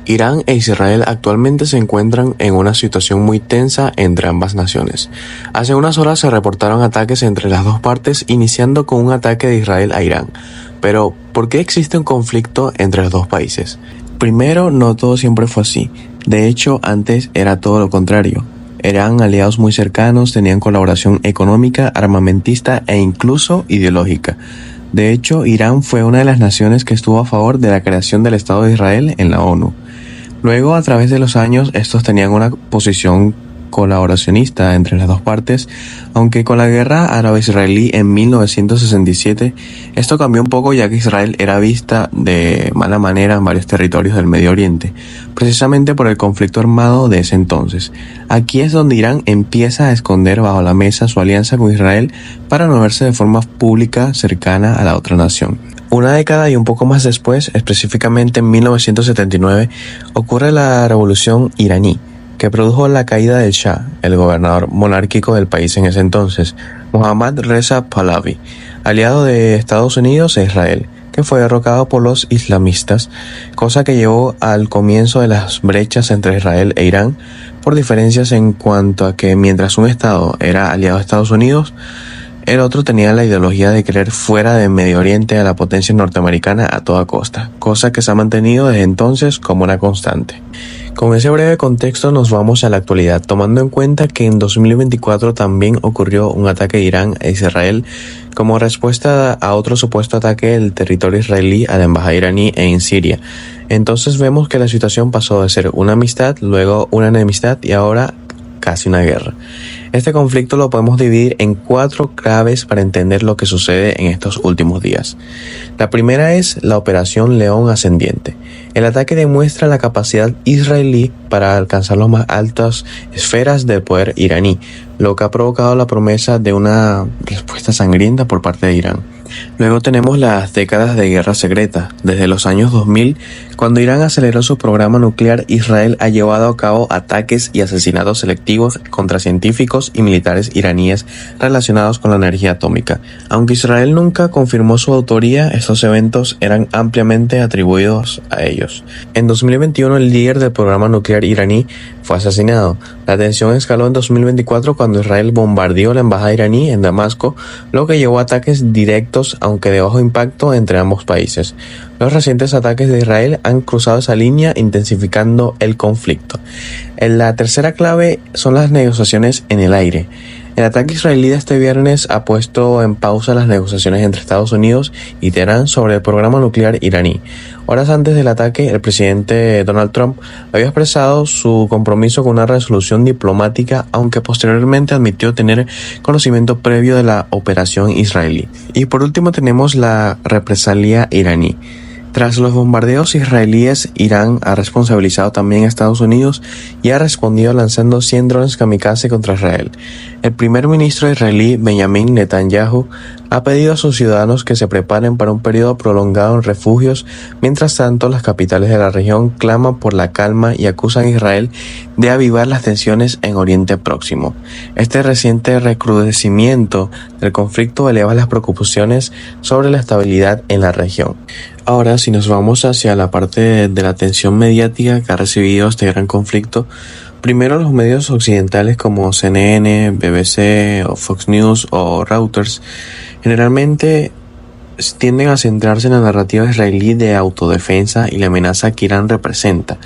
Irán e Israel actualmente se encuentran en una situación muy tensa entre ambas naciones. Hace unas horas se reportaron ataques entre las dos partes, iniciando con un ataque de Israel a Irán. Pero, ¿por qué existe un conflicto entre los dos países? Primero, no todo siempre fue así. De hecho, antes era todo lo contrario. Eran aliados muy cercanos, tenían colaboración económica, armamentista e incluso ideológica. De hecho, Irán fue una de las naciones que estuvo a favor de la creación del Estado de Israel en la ONU. Luego, a través de los años, estos tenían una posición colaboracionista entre las dos partes, aunque con la guerra árabe-israelí en 1967, esto cambió un poco ya que Israel era vista de mala manera en varios territorios del Medio Oriente, precisamente por el conflicto armado de ese entonces. Aquí es donde Irán empieza a esconder bajo la mesa su alianza con Israel para no verse de forma pública cercana a la otra nación. Una década y un poco más después, específicamente en 1979, ocurre la revolución iraní, que produjo la caída del Shah, el gobernador monárquico del país en ese entonces, Mohammad Reza Pahlavi, aliado de Estados Unidos e Israel, que fue derrocado por los islamistas, cosa que llevó al comienzo de las brechas entre Israel e Irán, por diferencias en cuanto a que mientras un estado era aliado de Estados Unidos, el otro tenía la ideología de querer fuera de Medio Oriente a la potencia norteamericana a toda costa, cosa que se ha mantenido desde entonces como una constante. Con ese breve contexto nos vamos a la actualidad, tomando en cuenta que en 2024 también ocurrió un ataque de Irán a Israel como respuesta a otro supuesto ataque del territorio israelí a la embajada iraní en Siria. Entonces vemos que la situación pasó de ser una amistad, luego una enemistad y ahora casi una guerra. Este conflicto lo podemos dividir en 4 claves para entender lo que sucede en estos últimos días. La primera es la Operación León Ascendiente. El ataque demuestra la capacidad israelí para alcanzar las más altas esferas del poder iraní, lo que ha provocado la promesa de una respuesta sangrienta por parte de Irán. Luego tenemos las décadas de guerra secreta. Desde los años 2000, cuando Irán aceleró su programa nuclear, Israel ha llevado a cabo ataques y asesinatos selectivos contra científicos y militares iraníes relacionados con la energía atómica. Aunque Israel nunca confirmó su autoría, estos eventos eran ampliamente atribuidos a ellos. En 2021, el líder del programa nuclear iraní fue asesinado. La tensión escaló en 2024 cuando Israel bombardeó la embajada iraní en Damasco, lo que llevó a ataques directos, aunque de bajo impacto, entre ambos países. Los recientes ataques de Israel han cruzado esa línea, intensificando el conflicto. La tercera clave son las negociaciones en el aire. El ataque israelí de este viernes ha puesto en pausa las negociaciones entre Estados Unidos y Teherán sobre el programa nuclear iraní. Horas antes del ataque, el presidente Donald Trump había expresado su compromiso con una resolución diplomática, aunque posteriormente admitió tener conocimiento previo de la operación israelí. Y por último tenemos la represalia iraní. Tras los bombardeos israelíes, Irán ha responsabilizado también a Estados Unidos y ha respondido lanzando 100 drones kamikaze contra Israel. El primer ministro israelí, Benjamin Netanyahu, ha pedido a sus ciudadanos que se preparen para un periodo prolongado en refugios. Mientras tanto, las capitales de la región claman por la calma y acusan a Israel de avivar las tensiones en Oriente Próximo. Este reciente recrudecimiento del conflicto eleva las preocupaciones sobre la estabilidad en la región. Ahora, si nos vamos hacia la parte de la atención mediática que ha recibido este gran conflicto, primero los medios occidentales como CNN, BBC o Fox News o Reuters generalmente tienden a centrarse en la narrativa israelí de autodefensa y la amenaza que Irán representa,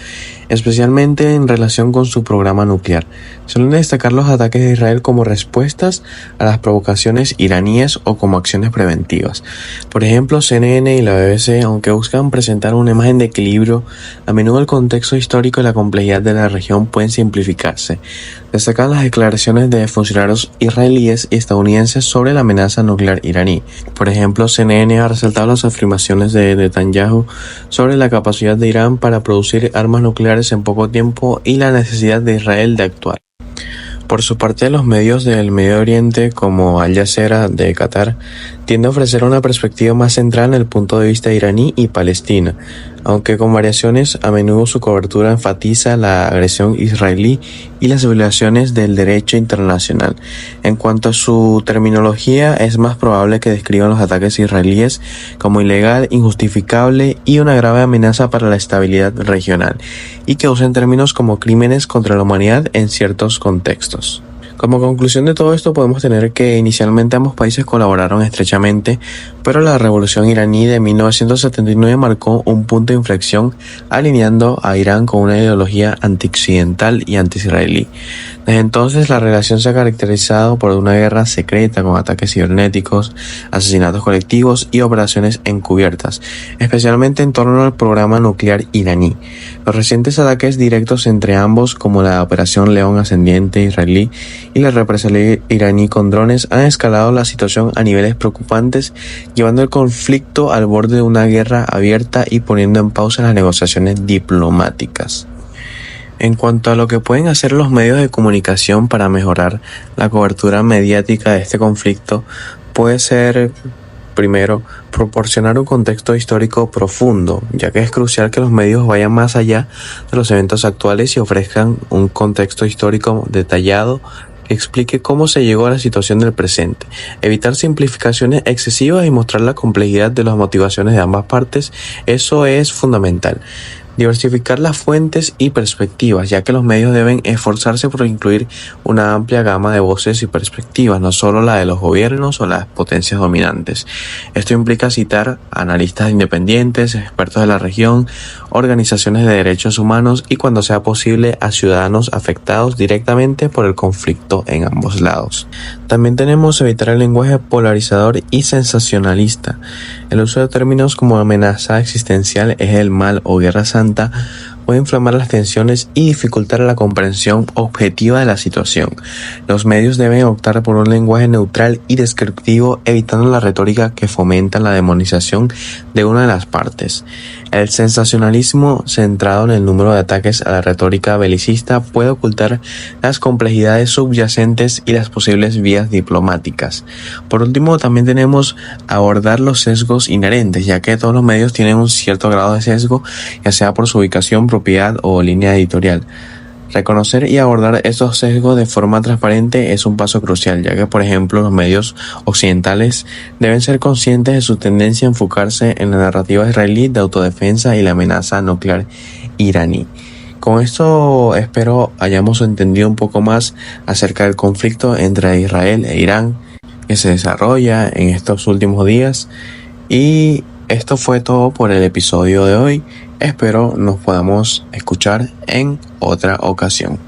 especialmente en relación con su programa nuclear. Suelen destacar los ataques de Israel como respuestas a las provocaciones iraníes o como acciones preventivas. Por ejemplo, CNN y la BBC, aunque buscan presentar una imagen de equilibrio, a menudo el contexto histórico y la complejidad de la región pueden simplificarse. Destacan las declaraciones de funcionarios israelíes y estadounidenses sobre la amenaza nuclear iraní. Por ejemplo, CNN ha resaltado las afirmaciones de Netanyahu sobre la capacidad de Irán para producir armas nucleares en poco tiempo y la necesidad de Israel de actuar. Por su parte, los medios del Medio Oriente, como Al Jazeera de Qatar, tienden a ofrecer una perspectiva más central en el punto de vista iraní y Palestina. aunque con variaciones. A menudo su cobertura enfatiza la agresión israelí y las violaciones del derecho internacional. En cuanto a su terminología, es más probable que describan los ataques israelíes como ilegal, injustificable y una grave amenaza para la estabilidad regional, y que usen términos como crímenes contra la humanidad en ciertos contextos. Como conclusión de todo esto, podemos tener que inicialmente ambos países colaboraron estrechamente, pero la revolución iraní de 1979 marcó un punto de inflexión, alineando a Irán con una ideología antioccidental y anti-israelí. Desde entonces, la relación se ha caracterizado por una guerra secreta con ataques cibernéticos, asesinatos colectivos y operaciones encubiertas, especialmente en torno al programa nuclear iraní. Los recientes ataques directos entre ambos, como la Operación León Ascendiente israelí y la represalia iraní con drones, han escalado la situación a niveles preocupantes, llevando el conflicto al borde de una guerra abierta y poniendo en pausa las negociaciones diplomáticas. En cuanto a lo que pueden hacer los medios de comunicación para mejorar la cobertura mediática de este conflicto, puede ser, primero, proporcionar un contexto histórico profundo, ya que es crucial que los medios vayan más allá de los eventos actuales y ofrezcan un contexto histórico detallado que explique cómo se llegó a la situación del presente. Evitar simplificaciones excesivas y mostrar la complejidad de las motivaciones de ambas partes, eso es fundamental. Diversificar las fuentes y perspectivas, ya que los medios deben esforzarse por incluir una amplia gama de voces y perspectivas, no solo la de los gobiernos o las potencias dominantes. Esto implica citar a analistas independientes, expertos de la región, organizaciones de derechos humanos y, cuando sea posible, a ciudadanos afectados directamente por el conflicto en ambos lados. También tenemos evitar el lenguaje polarizador y sensacionalista. El uso de términos como amenaza existencial, eje del mal o guerra santa puede inflamar las tensiones y dificultar la comprensión objetiva de la situación. Los medios deben optar por un lenguaje neutral y descriptivo, evitando la retórica que fomenta la demonización de una de las partes. El sensacionalismo centrado en el número de ataques a la retórica belicista puede ocultar las complejidades subyacentes y las posibles vías diplomáticas. Por último, también tenemos abordar los sesgos inherentes, ya que todos los medios tienen un cierto grado de sesgo, ya sea por su ubicación, propiedad o línea editorial. Reconocer y abordar estos sesgos de forma transparente es un paso crucial, ya que, por ejemplo, los medios occidentales deben ser conscientes de su tendencia a enfocarse en la narrativa israelí de autodefensa y la amenaza nuclear iraní. Con esto espero hayamos entendido un poco más acerca del conflicto entre Israel e Irán que se desarrolla en estos últimos días, y esto fue todo por el episodio de hoy. Espero nos podamos escuchar en otra ocasión.